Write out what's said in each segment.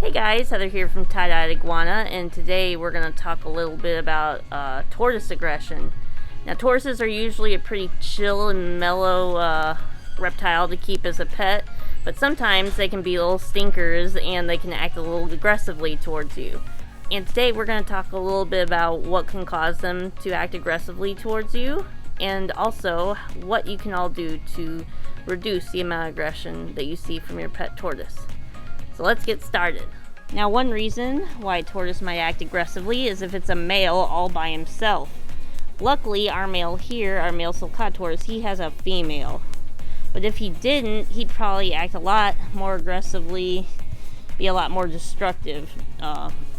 Hey guys, Heather here from Tye-Dyed Iguana, and today we're going to talk a little bit about tortoise aggression. Now, tortoises are usually a pretty chill and mellow reptile to keep as a pet, but sometimes they can be little stinkers and they can act a little aggressively towards you. And today we're going to talk a little bit about what can cause them to act aggressively towards you, and also what you can all do to reduce the amount of aggression that you see from your pet tortoise. So let's get started. Now, one reason why a tortoise might act aggressively is if it's a male all by himself. Luckily, our male here, our male sulcata tortoise, he has a female. But if he didn't, he'd probably act a lot more aggressively, be a lot more destructive,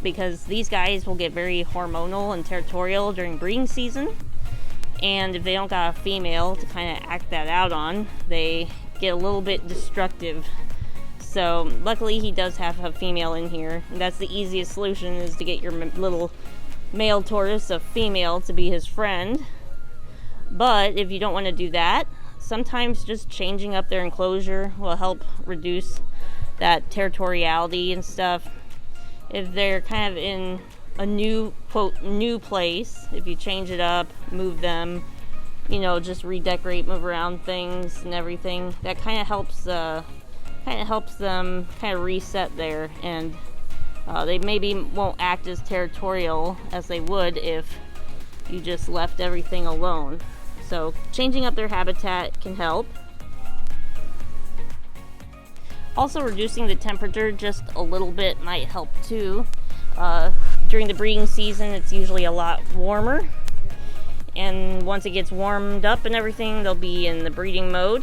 because these guys will get very hormonal and territorial during breeding season. And if they don't got a female to kind of act that out on, they get a little bit destructive. So luckily he does have a female in here. That's the easiest solution, is to get your little male tortoise a female to be his friend. But if you don't want to do that, sometimes just changing up their enclosure will help reduce that territoriality and stuff. If they're kind of in a new, quote, new place, if you change it up, move them, just redecorate, move around things and everything, that kind of helps them kind of reset there, and they maybe won't act as territorial as they would if you just left everything alone. So changing up their habitat can help. Also, reducing the temperature just a little bit might help too. During the breeding season, it's usually a lot warmer, and once it gets warmed up and everything, they'll be in the breeding mode.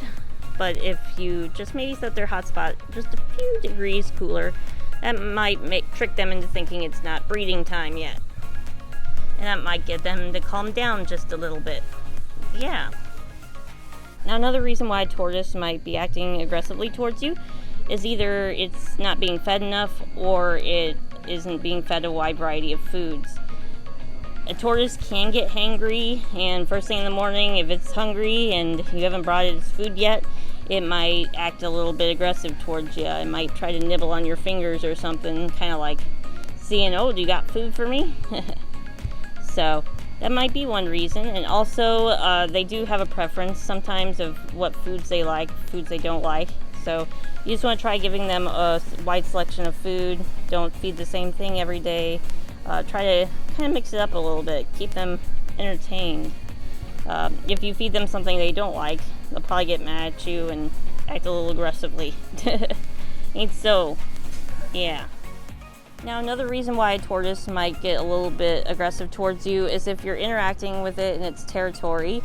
But if you just maybe set their hotspot just a few degrees cooler, that might trick them into thinking it's not breeding time yet. And that might get them to calm down just a little bit. Yeah. Now, another reason why a tortoise might be acting aggressively towards you is either it's not being fed enough or it isn't being fed a wide variety of foods. A tortoise can get hangry, and first thing in the morning, if it's hungry and you haven't brought it its food yet, it might act a little bit aggressive towards you. It might try to nibble on your fingers or something, kind of like seeing, oh, do you got food for me? So that might be one reason. And also, they do have a preference sometimes of what foods they like, foods they don't like. So you just want to try giving them a wide selection of food. Don't feed the same thing every day. Try to kind of mix it up a little bit, keep them entertained. If you feed them something they don't like, they'll probably get mad at you and act a little aggressively. Ain't so? Yeah. Now, another reason why a tortoise might get a little bit aggressive towards you is if you're interacting with it in its territory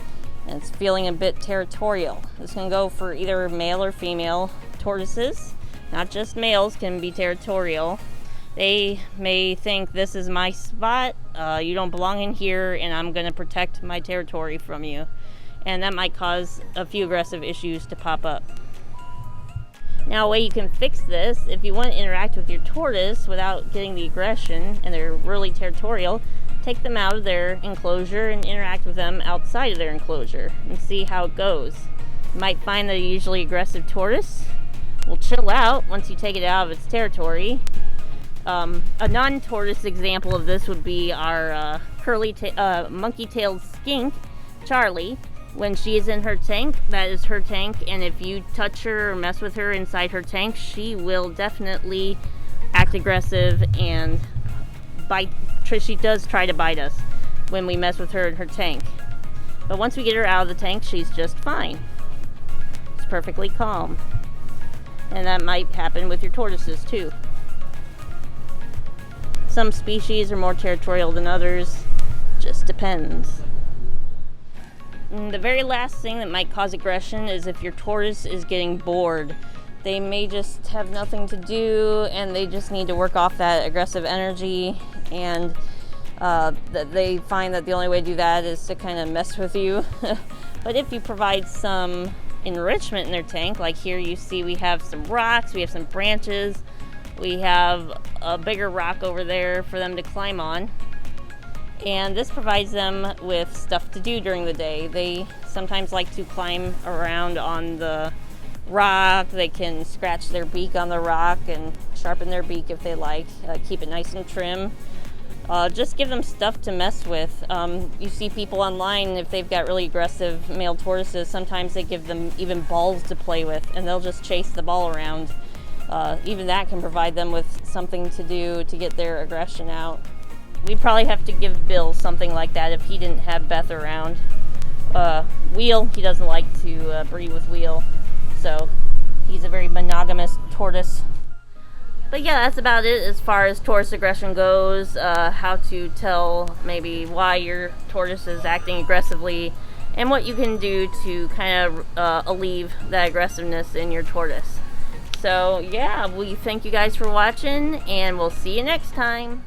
and it's feeling a bit territorial. This can go for either male or female tortoises. Not just males can be territorial. They may think, this is my spot, you don't belong in here, and I'm going to protect my territory from you. And that might cause a few aggressive issues to pop up. Now, a way you can fix this, if you want to interact with your tortoise without getting the aggression, and they're really territorial, take them out of their enclosure and interact with them outside of their enclosure and see how it goes. You might find that a usually aggressive tortoise will chill out once you take it out of its territory. A non-tortoise example of this would be our monkey-tailed skink, Charlie. When she is in her tank, that is her tank, and if you touch her or mess with her inside her tank, she will definitely act aggressive and bite. She does try to bite us when we mess with her in her tank. But once we get her out of the tank, she's just fine. It's perfectly calm. And that might happen with your tortoises too. Some species are more territorial than others. Just depends. And the very last thing that might cause aggression is if your tortoise is getting bored. They may just have nothing to do and they just need to work off that aggressive energy, and they find that the only way to do that is to kind of mess with you. But if you provide some enrichment in their tank, like here you see we have some rocks, we have some branches, we have a bigger rock over there for them to climb on. And this provides them with stuff to do during the day. They sometimes like to climb around on the rock. They can scratch their beak on the rock and sharpen their beak if they like. Keep it nice and trim. Just give them stuff to mess with. You see people online, if they've got really aggressive male tortoises, sometimes they give them even balls to play with, and they'll just chase the ball around. Even that can provide them with something to do to get their aggression out. We'd probably have to give Bill something like that if he didn't have Beth around. Wheel, he doesn't like to breed with Wheel, so he's a very monogamous tortoise. But yeah, that's about it as far as tortoise aggression goes. How to tell maybe why your tortoise is acting aggressively, and what you can do to kind of alleviate that aggressiveness in your tortoise. So yeah, we thank you guys for watching, and we'll see you next time.